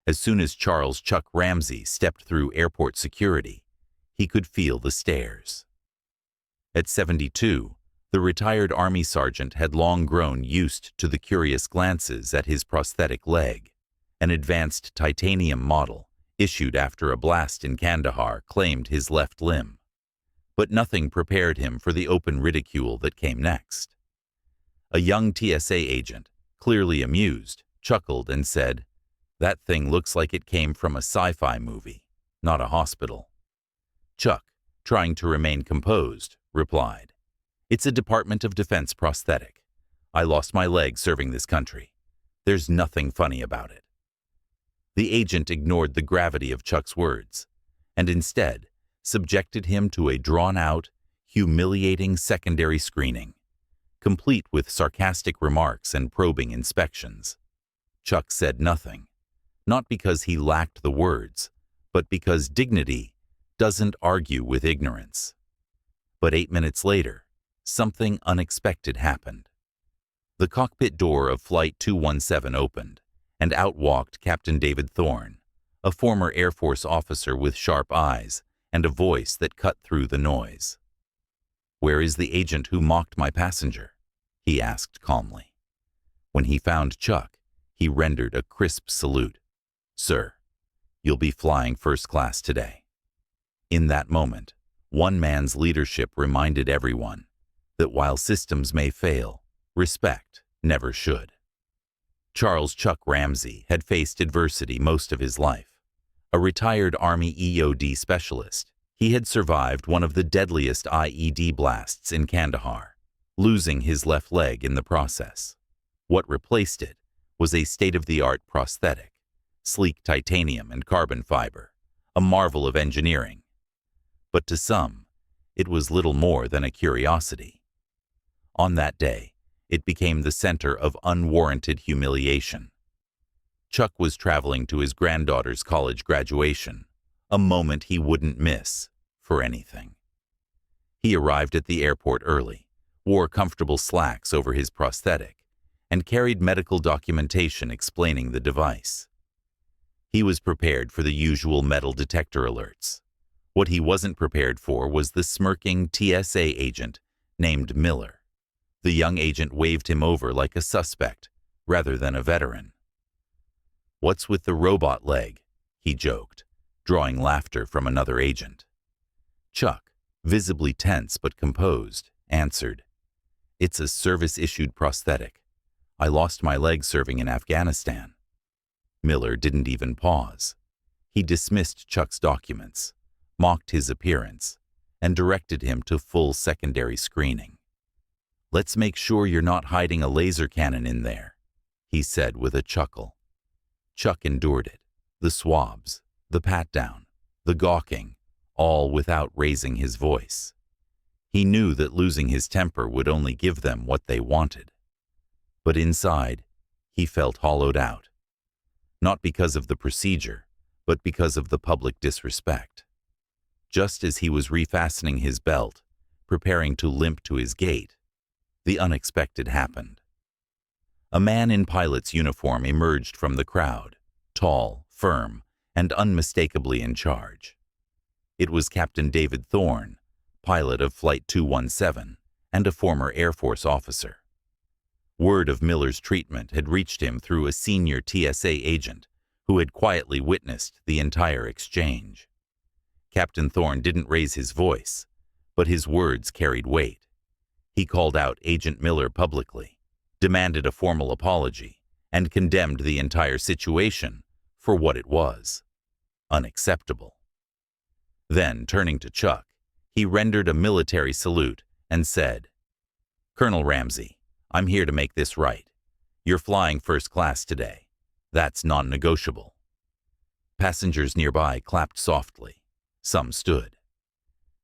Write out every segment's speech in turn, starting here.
As soon as Charles Chuck Ramsey stepped through airport security, he could feel the stares. At 72, the retired Army sergeant had long grown used to the curious glances at his prosthetic leg, an advanced titanium model issued after a blast in Kandahar claimed his left limb. But nothing prepared him for the open ridicule that came next. A young TSA agent, clearly amused, chuckled and said, "That thing looks like it came from a sci-fi movie, not a hospital." Chuck, trying to remain composed, replied, "It's a Department of Defense prosthetic. I lost my leg serving this country. There's nothing funny about it." The agent ignored the gravity of Chuck's words, and instead subjected him to a drawn-out, humiliating secondary screening, complete with sarcastic remarks and probing inspections. Chuck said nothing, not because he lacked the words, but because dignity doesn't argue with ignorance. But 8 minutes later, something unexpected happened. The cockpit door of Flight 217 opened, and out walked Captain David Thorne, a former Air Force officer with sharp eyes and a voice that cut through the noise. "Where is the agent who mocked my passenger?" he asked calmly. When he found Chuck, he rendered a crisp salute. "Sir, you'll be flying first class today." In that moment, one man's leadership reminded everyone that while systems may fail, respect never should. Charles Chuck Ramsey had faced adversity most of his life. A retired Army EOD specialist, he had survived one of the deadliest IED blasts in Kandahar, losing his left leg in the process. What replaced it was a state-of-the-art prosthetic, sleek titanium and carbon fiber, a marvel of engineering. But to some, it was little more than a curiosity. On that day, it became the center of unwarranted humiliation. Chuck was traveling to his granddaughter's college graduation, a moment he wouldn't miss for anything. He arrived at the airport early, wore comfortable slacks over his prosthetic, and carried medical documentation explaining the device. He was prepared for the usual metal detector alerts. What he wasn't prepared for was the smirking TSA agent named Miller. The young agent waved him over like a suspect rather than a veteran. "What's with the robot leg?" he joked, drawing laughter from another agent. Chuck, visibly tense but composed, answered, "It's a service-issued prosthetic. I lost my leg serving in Afghanistan." Miller didn't even pause. He dismissed Chuck's documents, mocked his appearance, and directed him to full secondary screening. "Let's make sure you're not hiding a laser cannon in there," he said with a chuckle. Chuck endured it, the swabs, the pat-down, the gawking, all without raising his voice. He knew that losing his temper would only give them what they wanted. But inside, he felt hollowed out. Not because of the procedure, but because of the public disrespect. Just as he was refastening his belt, preparing to limp to his gate, the unexpected happened. A man in pilot's uniform emerged from the crowd, tall, firm, and unmistakably in charge. It was Captain David Thorne, pilot of Flight 217 and a former Air Force officer. Word of Miller's treatment had reached him through a senior TSA agent who had quietly witnessed the entire exchange. Captain Thorne didn't raise his voice, but his words carried weight. He called out Agent Miller publicly, demanded a formal apology, and condemned the entire situation for what it was: unacceptable. Then, turning to Chuck, he rendered a military salute and said, "Colonel Ramsey, I'm here to make this right. You're flying first class today. That's non-negotiable." Passengers nearby clapped softly. Some stood.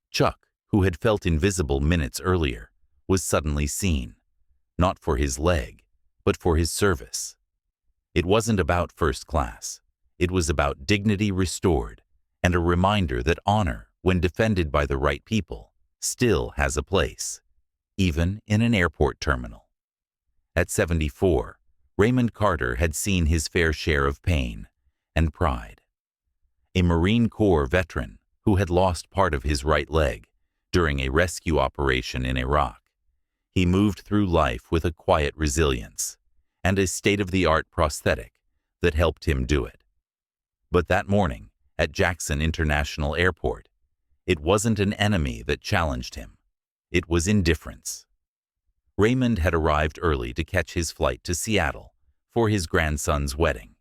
Chuck, who had felt invisible minutes earlier, was suddenly seen, not for his leg, but for his service. It wasn't about first class. It was about dignity restored and a reminder that honor, when defended by the right people, still has a place, even in an airport terminal. At 74, Raymond Carter had seen his fair share of pain and pride. A Marine Corps veteran who had lost part of his right leg during a rescue operation in Iraq, he moved through life with a quiet resilience and a state-of-the-art prosthetic that helped him do it. But that morning, at Jackson International Airport, it wasn't an enemy that challenged him. It was indifference. Raymond had arrived early to catch his flight to Seattle for his grandson's wedding.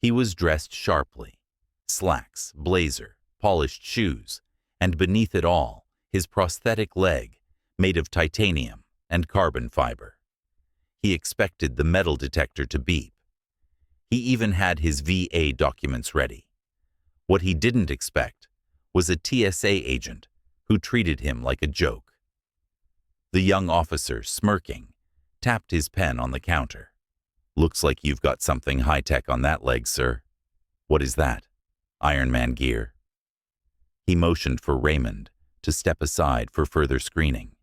He was dressed sharply, slacks, blazer, polished shoes, and beneath it all, his prosthetic leg made of titanium and carbon fiber. He expected the metal detector to beep. He even had his VA documents ready. What he didn't expect was a TSA agent who treated him like a joke. The young officer, smirking, tapped his pen on the counter. "Looks like you've got something high-tech on that leg, sir." "What is that?" "Iron Man gear." He motioned for Raymond to step aside for further screening.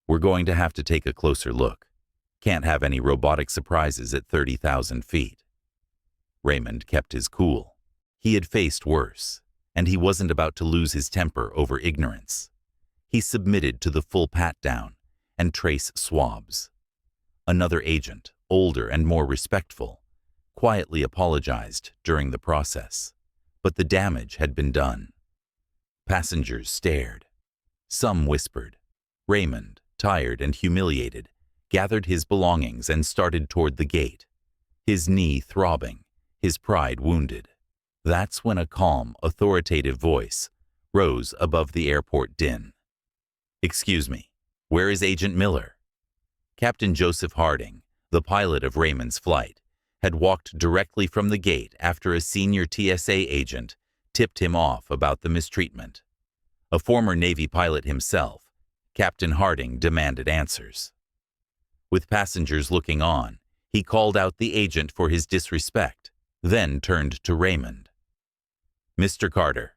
"We're going to have to take a closer look. Can't have any robotic surprises at 30,000 feet. Raymond kept his cool. He had faced worse, and he wasn't about to lose his temper over ignorance. He submitted to the full pat-down and trace swabs. Another agent, older and more respectful, quietly apologized during the process, but the damage had been done. Passengers stared. Some whispered. Raymond, tired and humiliated, gathered his belongings and started toward the gate, his knee throbbing, his pride wounded. That's when a calm, authoritative voice rose above the airport din. "Excuse me, where is Agent Miller?" Captain Joseph Harding, the pilot of Raymond's flight, had walked directly from the gate after a senior TSA agent tipped him off about the mistreatment. A former Navy pilot himself, Captain Harding demanded answers. With passengers looking on, he called out the agent for his disrespect, then turned to Raymond. "Mr. Carter,"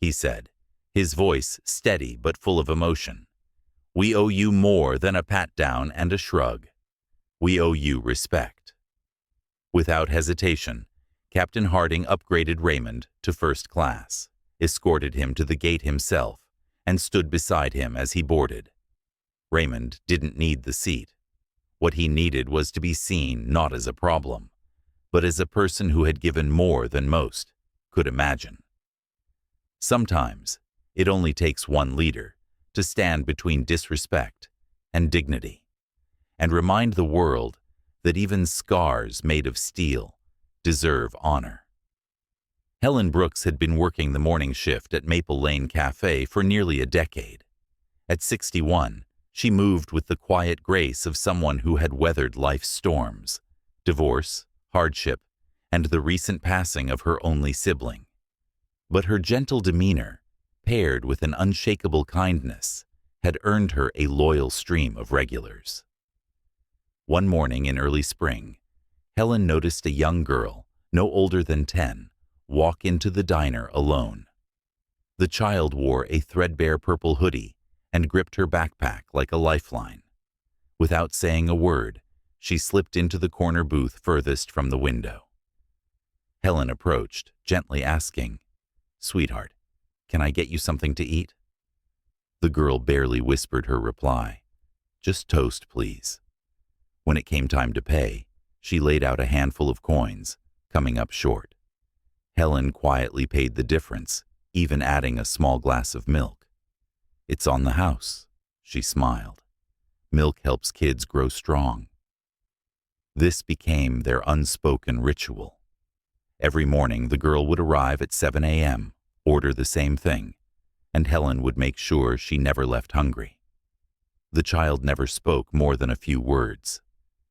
he said, his voice steady but full of emotion, "we owe you more than a pat-down and a shrug. We owe you respect." Without hesitation, Captain Harding upgraded Raymond to first class, escorted him to the gate himself, and stood beside him as he boarded. Raymond didn't need the seat. What he needed was to be seen not as a problem, but as a person who had given more than most could imagine. Sometimes, it only takes one leader to stand between disrespect and dignity, and remind the world that even scars made of steel deserve honor. Helen Brooks had been working the morning shift at Maple Lane Cafe for nearly a decade. At 61, she moved with the quiet grace of someone who had weathered life's storms, divorce, hardship, and the recent passing of her only sibling. But her gentle demeanor, paired with an unshakable kindness, had earned her a loyal stream of regulars. One morning in early spring, Helen noticed a young girl, no older than 10, walk into the diner alone. The child wore a threadbare purple hoodie and gripped her backpack like a lifeline. Without saying a word, she slipped into the corner booth furthest from the window. Helen approached, gently asking, "Sweetheart, can I get you something to eat?" The girl barely whispered her reply, "Just toast, please." When it came time to pay, she laid out a handful of coins, coming up short. Helen quietly paid the difference, even adding a small glass of milk. "It's on the house," she smiled. "Milk helps kids grow strong." This became their unspoken ritual. Every morning, the girl would arrive at 7 a.m., order the same thing, and Helen would make sure she never left hungry. The child never spoke more than a few words,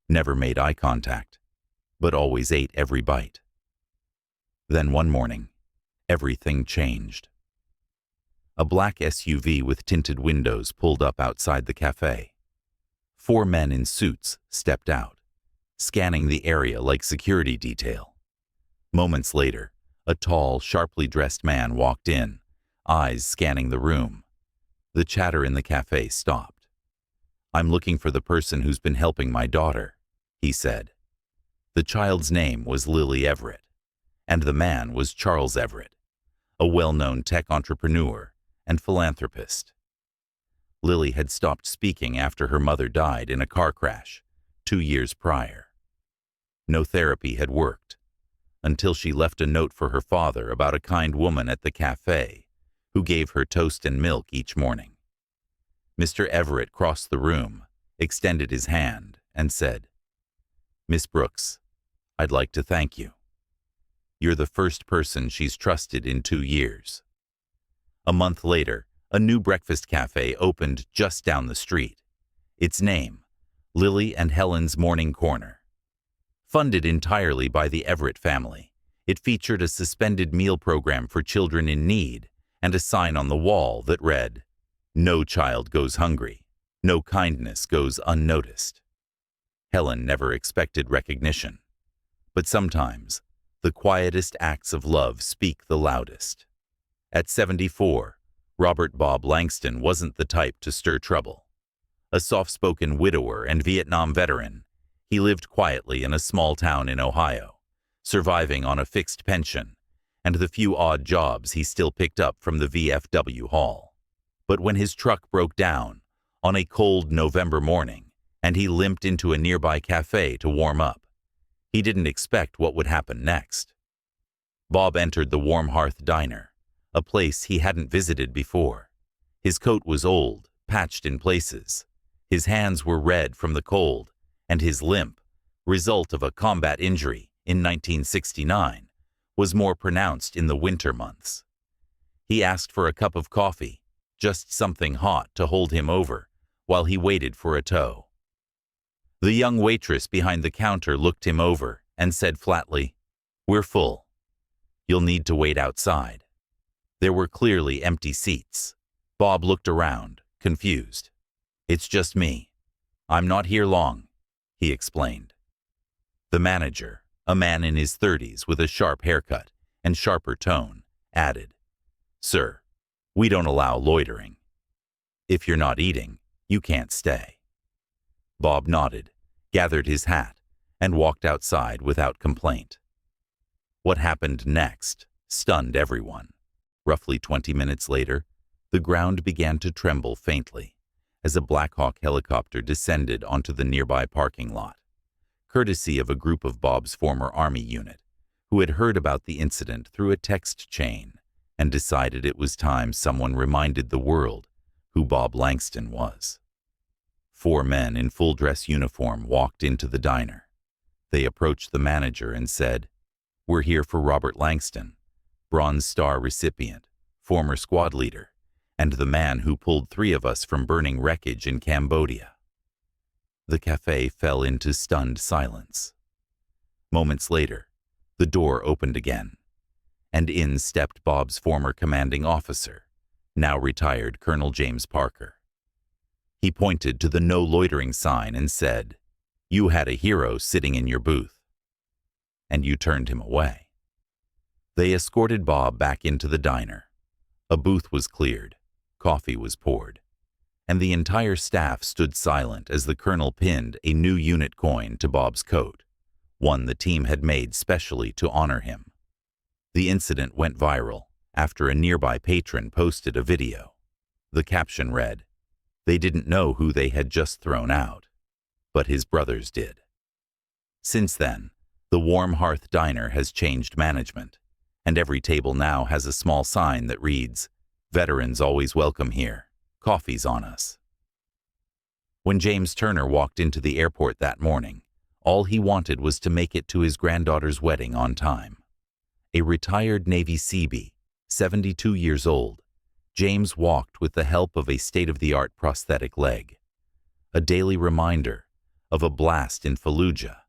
never made eye contact, but always ate every bite. Then one morning, everything changed. A black SUV with tinted windows pulled up outside the cafe. 4 men in suits stepped out, scanning the area like security detail. Moments later, a tall, sharply dressed man walked in, eyes scanning the room. The chatter in the cafe stopped. "I'm looking for the person who's been helping my daughter," he said. The child's name was Lily Everett, and the man was Charles Everett, a well-known tech entrepreneur and philanthropist. Lily had stopped speaking after her mother died in a car crash 2 years prior. No therapy had worked, until she left a note for her father about a kind woman at the cafe who gave her toast and milk each morning. Mr. Everett crossed the room, extended his hand, and said, "Miss Brooks, I'd like to thank you. You're the first person she's trusted in 2 years." A month later, a new breakfast cafe opened just down the street. Its name, Lily and Helen's Morning Corner. Funded entirely by the Everett family, it featured a suspended meal program for children in need and a sign on the wall that read, "No child goes hungry. No kindness goes unnoticed." Helen never expected recognition, but sometimes the quietest acts of love speak the loudest. At 74, Robert Bob Langston wasn't the type to stir trouble. A soft-spoken widower and Vietnam veteran, he lived quietly in a small town in Ohio, surviving on a fixed pension and the few odd jobs he still picked up from the VFW hall. But when his truck broke down on a cold November morning and he limped into a nearby cafe to warm up, he didn't expect what would happen next. Bob entered the Warm Hearth Diner, a place he hadn't visited before. His coat was old, patched in places. His hands were red from the cold, and his limp, result of a combat injury in 1969, was more pronounced in the winter months. He asked for a cup of coffee, just something hot to hold him over, while he waited for a tow. The young waitress behind the counter looked him over and said flatly, "We're full. You'll need to wait outside." There were clearly empty seats. Bob looked around, confused. "It's just me. I'm not here long," he explained. The manager, a man in his 30s with a sharp haircut and sharper tone, added, "Sir, we don't allow loitering. If you're not eating, you can't stay." Bob nodded, gathered his hat, and walked outside without complaint. What happened next stunned everyone. Roughly 20 minutes later, the ground began to tremble faintly as a Black Hawk helicopter descended onto the nearby parking lot, courtesy of a group of Bob's former Army unit, who had heard about the incident through a text chain and decided it was time someone reminded the world who Bob Langston was. 4 men in full-dress uniform walked into the diner. They approached the manager and said, "We're here for Robert Langston, Bronze Star recipient, former squad leader, and the man who pulled 3 of us from burning wreckage in Cambodia." The cafe fell into stunned silence. Moments later, the door opened again, and in stepped Bob's former commanding officer, now retired Colonel James Parker. He pointed to the no loitering sign and said, "You had a hero sitting in your booth, and you turned him away." They escorted Bob back into the diner. A booth was cleared, coffee was poured, and the entire staff stood silent as the colonel pinned a new unit coin to Bob's coat, one the team had made specially to honor him. The incident went viral after a nearby patron posted a video. The caption read, "They didn't know who they had just thrown out, but his brothers did." Since then, the Warm Hearth Diner has changed management, and every table now has a small sign that reads, "Veterans always welcome here. Coffee's on us." When James Turner walked into the airport that morning, all he wanted was to make it to his granddaughter's wedding on time. A retired Navy Seabee, 72 years old, James walked with the help of a state-of-the-art prosthetic leg, a daily reminder of a blast in Fallujah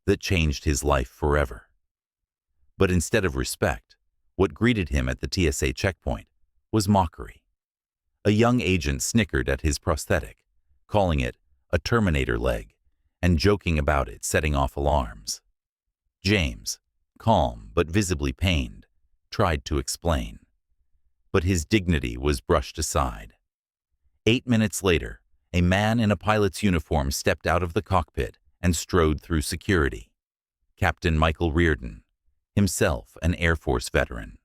that changed his life forever. But instead of respect, what greeted him at the TSA checkpoint was mockery. A young agent snickered at his prosthetic, calling it a Terminator leg and joking about it setting off alarms. James, calm but visibly pained, tried to explain, but his dignity was brushed aside. 8 minutes later, a man in a pilot's uniform stepped out of the cockpit and strode through security. Captain Michael Reardon, himself an Air Force veteran.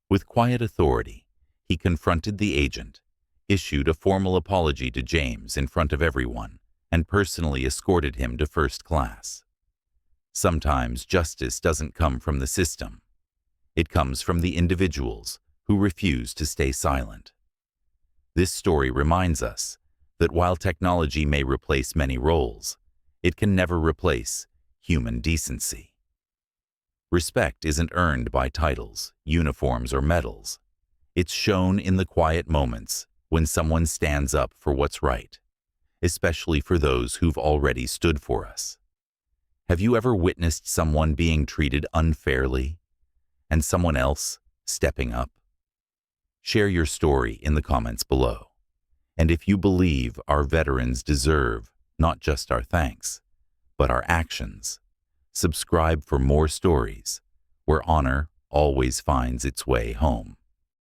With quiet authority, he confronted the agent, issued a formal apology to James in front of everyone, and personally escorted him to first class. Sometimes justice doesn't come from the system. It comes from the individuals who refuse to stay silent. This story reminds us that while technology may replace many roles, it can never replace human decency. Respect isn't earned by titles, uniforms, or medals. It's shown in the quiet moments when someone stands up for what's right, especially for those who've already stood for us. Have you ever witnessed someone being treated unfairly and someone else stepping up? Share your story in the comments below. And if you believe our veterans deserve not just our thanks, but our actions, subscribe for more stories where honor always finds its way home.